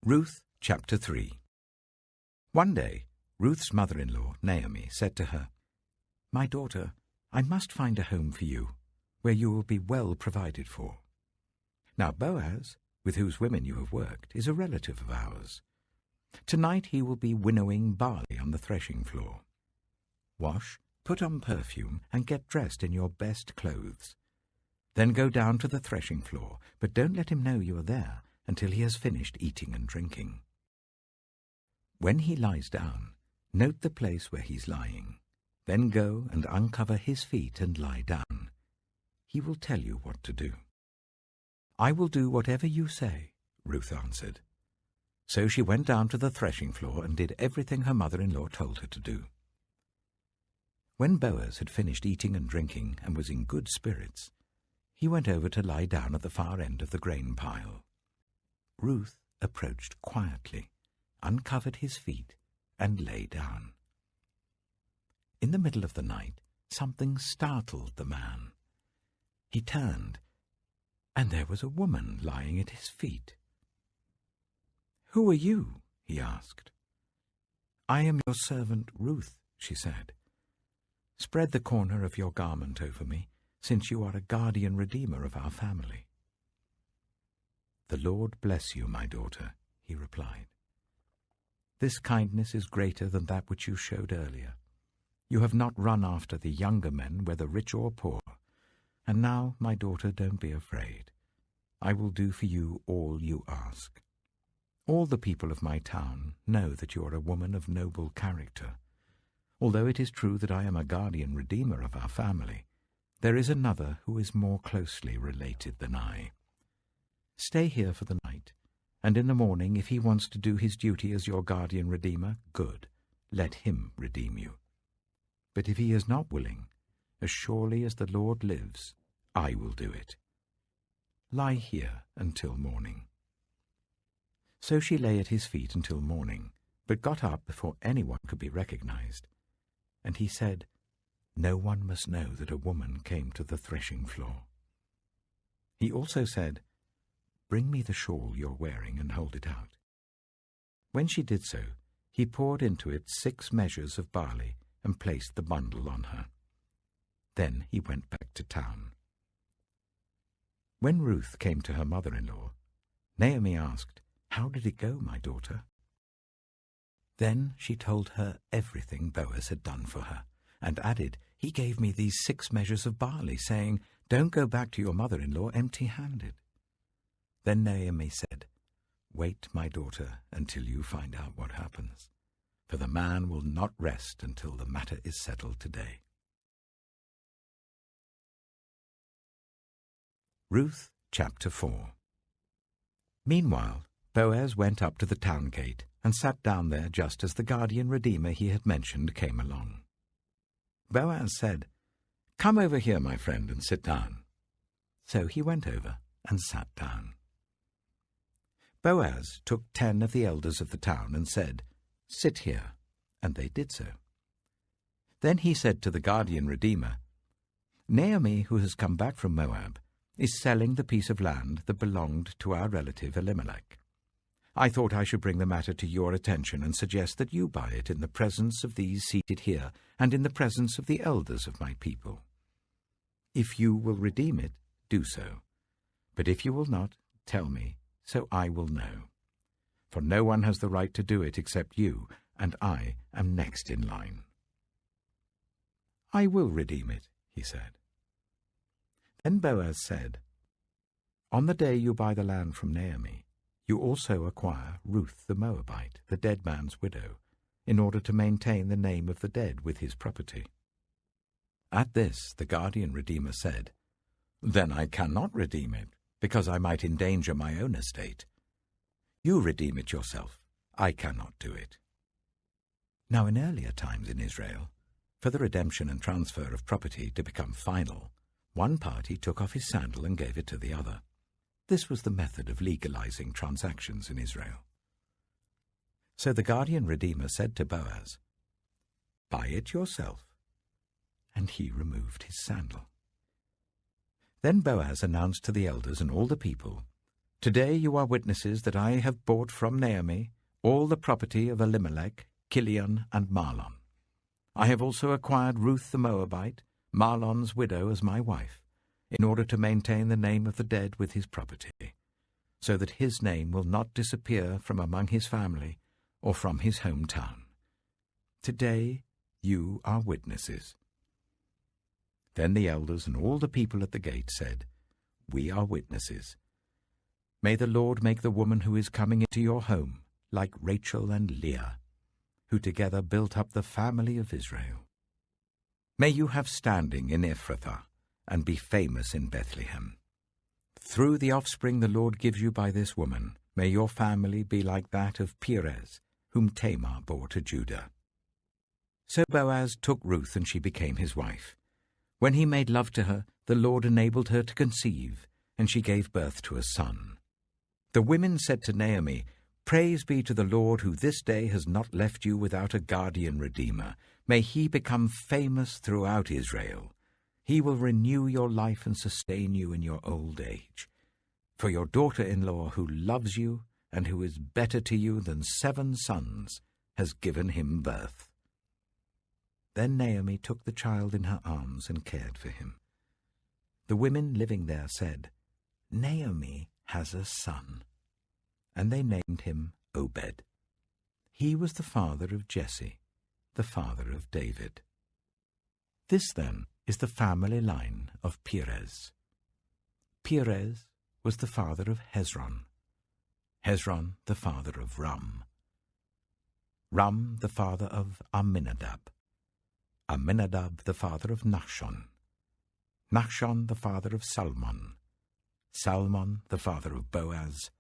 Ruth Chapter 3. One day, Ruth's mother-in-law, Naomi, said to her, "My daughter, I must find a home for you, where you will be well provided for. Now Boaz, with whose women you have worked, is a relative of ours. Tonight he will be winnowing barley on the threshing floor. Wash, put on perfume, and get dressed in your best clothes. Then go down to the threshing floor, but don't let him know you are there until he has finished eating and drinking. When he lies down, note the place where he's lying. Then go and uncover his feet and lie down. He will tell you what to do." "I will do whatever you say," Ruth answered. So she went down to the threshing floor and did everything her mother-in-law told her to do. When Boaz had finished eating and drinking and was in good spirits, he went over to lie down at the far end of the grain pile. Ruth approached quietly, uncovered his feet, and lay down. In the middle of the night, something startled the man. He turned, and there was a woman lying at his feet. "Who are you?" he asked. "I am your servant Ruth," she said. "Spread the corner of your garment over me, since you are a guardian redeemer of our family." "The Lord bless you, my daughter," he replied. "This kindness is greater than that which you showed earlier. You have not run after the younger men, whether rich or poor. And now, my daughter, don't be afraid. I will do for you all you ask. All the people of my town know that you are a woman of noble character. Although it is true that I am a guardian redeemer of our family, there is another who is more closely related than I. Stay here for the night, and in the morning, if he wants to do his duty as your guardian redeemer, good, let him redeem you. But if he is not willing, as surely as the Lord lives, I will do it. Lie here until morning." So she lay at his feet until morning, but got up before anyone could be recognized. And he said, "No one must know that a woman came to the threshing floor." He also said, "Bring me the shawl you're wearing and hold it out." When she did so, he poured into it 6 measures of barley and placed the bundle on her. Then he went back to town. When Ruth came to her mother-in-law, Naomi asked, "How did it go, my daughter?" Then she told her everything Boaz had done for her, and added, "He gave me these 6 measures of barley, saying, 'Don't go back to your mother-in-law empty-handed.'" Then Naomi said, "Wait, my daughter, until you find out what happens, for the man will not rest until the matter is settled today." Ruth Chapter 4. Meanwhile, Boaz went up to the town gate and sat down there just as the guardian redeemer he had mentioned came along. Boaz said, "Come over here, my friend, and sit down." So he went over and sat down. Boaz took 10 of the elders of the town and said, "Sit here," and they did so. Then he said to the guardian redeemer, "Naomi, who has come back from Moab, is selling the piece of land that belonged to our relative Elimelech. I thought I should bring the matter to your attention and suggest that you buy it in the presence of these seated here and in the presence of the elders of my people. If you will redeem it, do so. But if you will not, tell me, so I will know. For no one has the right to do it except you, and I am next in line." "I will redeem it," he said. Then Boaz said, "On the day you buy the land from Naomi, you also acquire Ruth the Moabite, the dead man's widow, in order to maintain the name of the dead with his property." At this the guardian redeemer said, "Then I cannot redeem it, because I might endanger my own estate. You redeem it yourself. I cannot do it." Now in earlier times in Israel, for the redemption and transfer of property to become final, one party took off his sandal and gave it to the other. This was the method of legalizing transactions in Israel. So the guardian redeemer said to Boaz, "Buy it yourself." And he removed his sandal. Then Boaz announced to the elders and all the people, Today you are witnesses that I have bought from Naomi all the property of Elimelech, Kilion, and Mahlon. I have also acquired Ruth the Moabite, Mahlon's widow, as my wife, in order to maintain the name of the dead with his property, so that his name will not disappear from among his family or from his hometown. Today you are witnesses." Then the elders and all the people at the gate said, "We are witnesses. May the Lord make the woman who is coming into your home like Rachel and Leah, who together built up the family of Israel. May you have standing in Ephrathah and be famous in Bethlehem. Through the offspring the Lord gives you by this woman, may your family be like that of Perez, whom Tamar bore to Judah." So Boaz took Ruth, and she became his wife. When he made love to her, the Lord enabled her to conceive, and she gave birth to a son. The women said to Naomi, "Praise be to the Lord, who this day has not left you without a guardian redeemer. May he become famous throughout Israel. He will renew your life and sustain you in your old age. For your daughter-in-law, who loves you and who is better to you than 7 sons, has given him birth." Then Naomi took the child in her arms and cared for him. The women living there said, "Naomi has a son." And they named him Obed. He was the father of Jesse, the father of David. This, then, is the family line of Perez. Perez was the father of Hezron. Hezron the father of Ram. Ram the father of Amminadab. Amminadab the father of Nachshon. Nachshon the father of Salmon. Salmon the father of Boaz.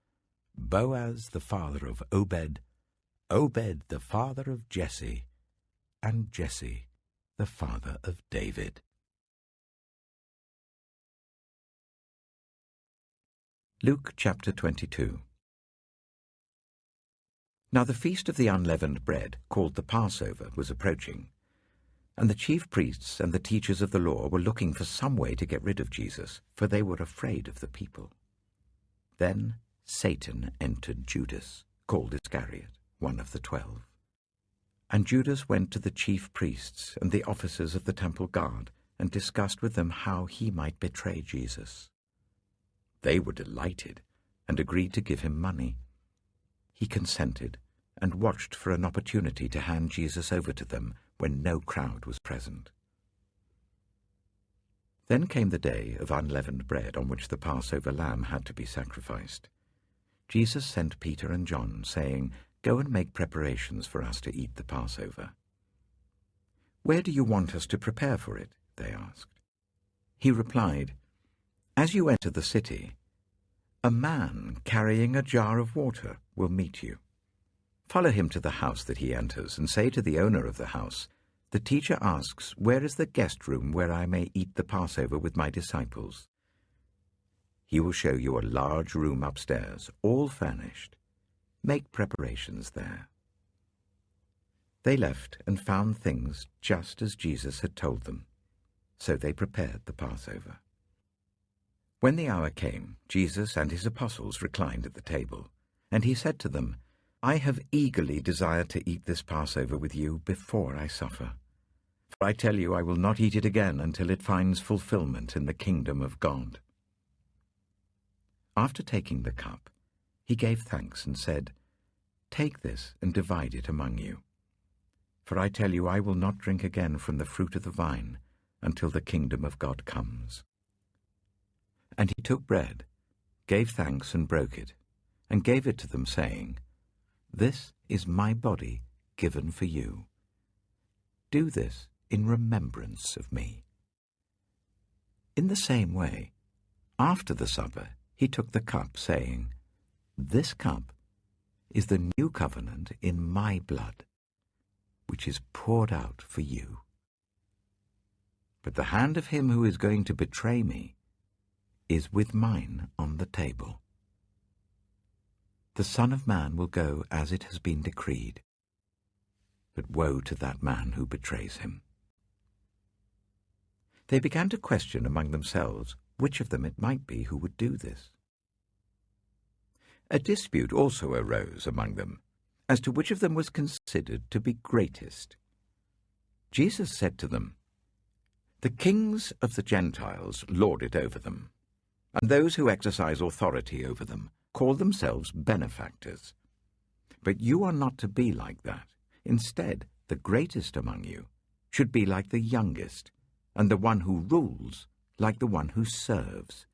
Boaz the father of Obed. Obed the father of Jesse. And Jesse the father of David. Luke chapter 22. Now the feast of the unleavened bread, called the Passover, was approaching, and the chief priests and the teachers of the law were looking for some way to get rid of Jesus, for they were afraid of the people. Then Satan entered Judas, called Iscariot, one of the 12. And Judas went to the chief priests and the officers of the temple guard and discussed with them how he might betray Jesus. They were delighted and agreed to give him money. He consented and watched for an opportunity to hand Jesus over to them when no crowd was present. Then came the day of unleavened bread on which the Passover lamb had to be sacrificed. Jesus sent Peter and John, saying, "Go and make preparations for us to eat the Passover." "Where do you want us to prepare for it?" they asked. He replied, "As you enter the city, a man carrying a jar of water will meet you. Follow him to the house that he enters, and say to the owner of the house, 'The teacher asks, where is the guest room where I may eat the Passover with my disciples?' He will show you a large room upstairs, all furnished. Make preparations there." They left and found things just as Jesus had told them. So they prepared the Passover. When the hour came, Jesus and his apostles reclined at the table, and he said to them, "I have eagerly desired to eat this Passover with you before I suffer. For I tell you, I will not eat it again until it finds fulfillment in the kingdom of God." After taking the cup, he gave thanks and said, "Take this and divide it among you. For I tell you, I will not drink again from the fruit of the vine until the kingdom of God comes." And he took bread, gave thanks and broke it, and gave it to them, saying, "This is my body given for you. Do this in remembrance of me." In the same way, after the supper, he took the cup, saying, "This cup is the new covenant in my blood, which is poured out for you. But the hand of him who is going to betray me is with mine on the table. The Son of Man will go as it has been decreed, but woe to that man who betrays him." They began to question among themselves which of them it might be who would do this. A dispute also arose among them as to which of them was considered to be greatest. Jesus said to them, "The kings of the Gentiles lord it over them, and those who exercise authority over them call themselves benefactors. But you are not to be like that. Instead, the greatest among you should be like the youngest, and the one who rules like the one who serves.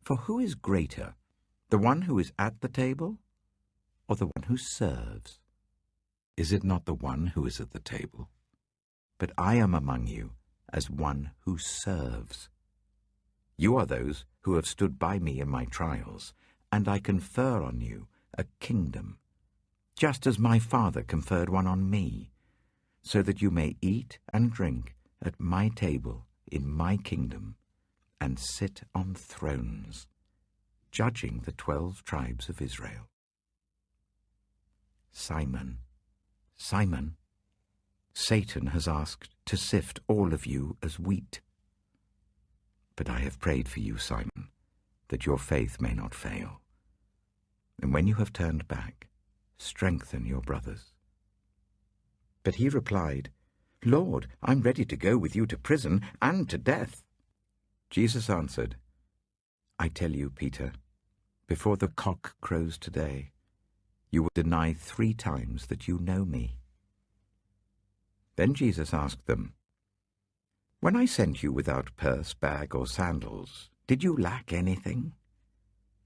For who is greater, the one who is at the table or the one who serves? Is it not the one who is at the table? But I am among you as one who serves. You are those who have stood by me in my trials, and I confer on you a kingdom, just as my Father conferred one on me, so that you may eat and drink at my table in my kingdom, and sit on thrones, judging the 12 tribes of Israel. Simon, Simon, Satan has asked to sift all of you as wheat. But I have prayed for you, Simon, that your faith may not fail. And when you have turned back, strengthen your brothers." But he replied, "Lord, I'm ready to go with you to prison and to death." Jesus answered, "I tell you, Peter, before the cock crows today, you will deny 3 times that you know me." Then Jesus asked them, "When I sent you without purse, bag, or sandals, did you lack anything?"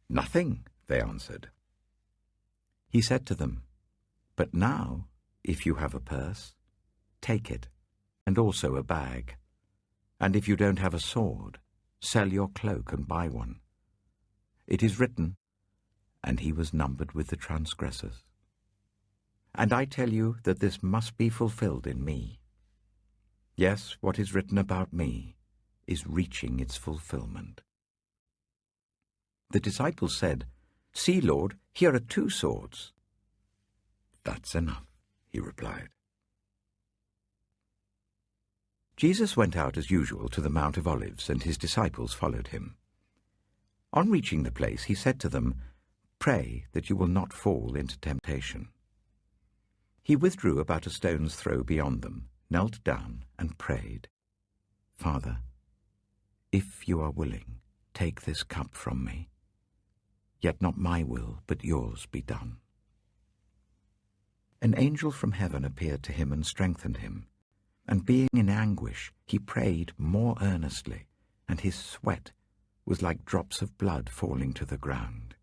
"Nothing," they answered. He said to them, "But now, if you have a purse, take it, and also a bag. And if you don't have a sword, sell your cloak and buy one. It is written, 'And he was numbered with the transgressors.' And I tell you that this must be fulfilled in me. Yes, what is written about me is reaching its fulfillment." The disciples said, "See, Lord, here are 2 swords." "That's enough," he replied. Jesus went out as usual to the Mount of Olives, and his disciples followed him. On reaching the place, he said to them, "Pray that you will not fall into temptation." He withdrew about a stone's throw beyond them, knelt down, and prayed, "Father, if you are willing, take this cup from me. Yet not my will, but yours be done." An angel from heaven appeared to him and strengthened him, and being in anguish, he prayed more earnestly, and his sweat was like drops of blood falling to the ground.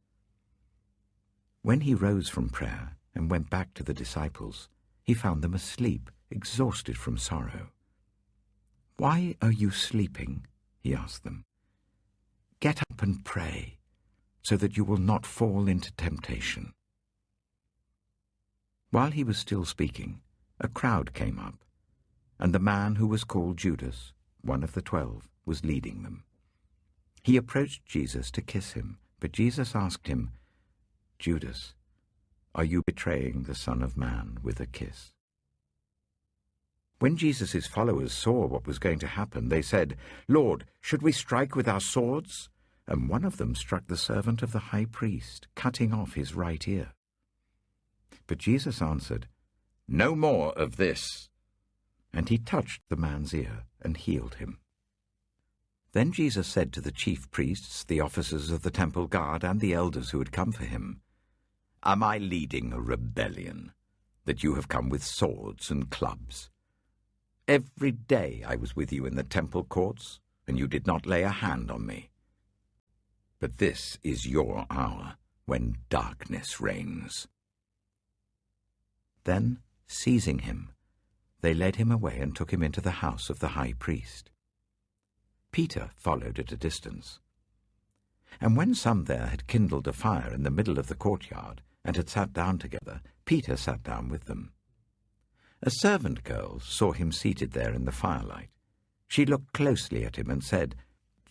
When he rose from prayer and went back to the disciples, he found them asleep, exhausted from sorrow. "Why are you sleeping?" he asked them. "Get up and pray, so that you will not fall into temptation." While he was still speaking, a crowd came up, and the man who was called Judas, one of the 12, was leading them. He approached Jesus to kiss him, but Jesus asked him, "Judas, are you betraying the Son of Man with a kiss?" When Jesus' followers saw what was going to happen, they said, "Lord, should we strike with our swords?" And one of them struck the servant of the high priest, cutting off his right ear. But Jesus answered, "No more of this." And he touched the man's ear and healed him. Then Jesus said to the chief priests, the officers of the temple guard, and the elders who had come for him, "Am I leading a rebellion, that you have come with swords and clubs? Every day I was with you in the temple courts, and you did not lay a hand on me. But this is your hour, when darkness reigns." Then, seizing him, they led him away and took him into the house of the high priest. Peter followed at a distance. And when some there had kindled a fire in the middle of the courtyard and had sat down together, Peter sat down with them. A servant girl saw him seated there in the firelight. She looked closely at him and said,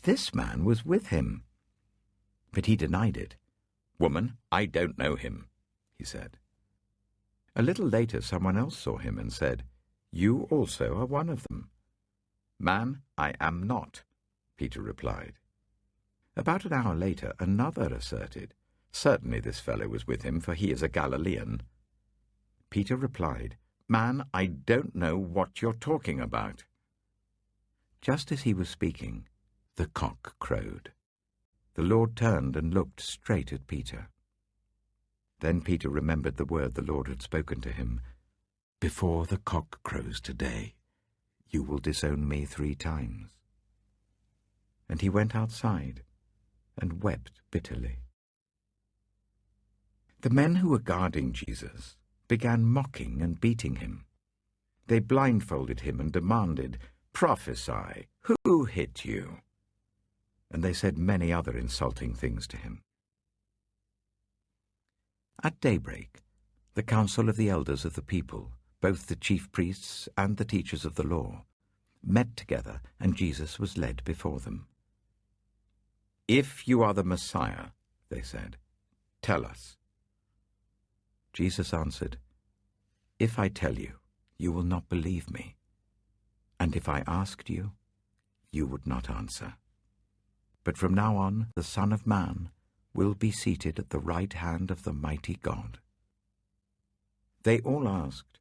"This man was with him." But he denied it. "Woman, I don't know him," he said. A little later someone else saw him and said, "You also are one of them." "Man, I am not," Peter replied. About an hour later another asserted, Certainly this fellow was with him, for he is a Galilean. Peter replied, Man, I don't know what you're talking about. Just as he was speaking, the cock crowed. The Lord turned and looked straight at Peter. Then Peter remembered the word the Lord had spoken to him. Before the cock crows today, you will disown me 3 times. And he went outside and wept bitterly. The men who were guarding Jesus began mocking and beating him. They blindfolded him and demanded, Prophesy, who hit you? And they said many other insulting things to him. At daybreak, the council of the elders of the people, both the chief priests and the teachers of the law, met together, and Jesus was led before them. If you are the Messiah, they said, tell us. Jesus answered, If I tell you, you will not believe me, and if I asked you, you would not answer. But from now on, the Son of Man will be seated at the right hand of the mighty God. They all asked,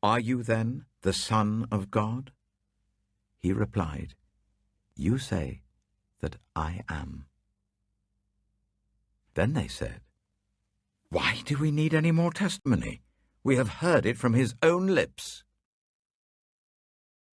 Are you then the Son of God? He replied, You say that I am. Then they said, Why do we need any more testimony? We have heard it from his own lips.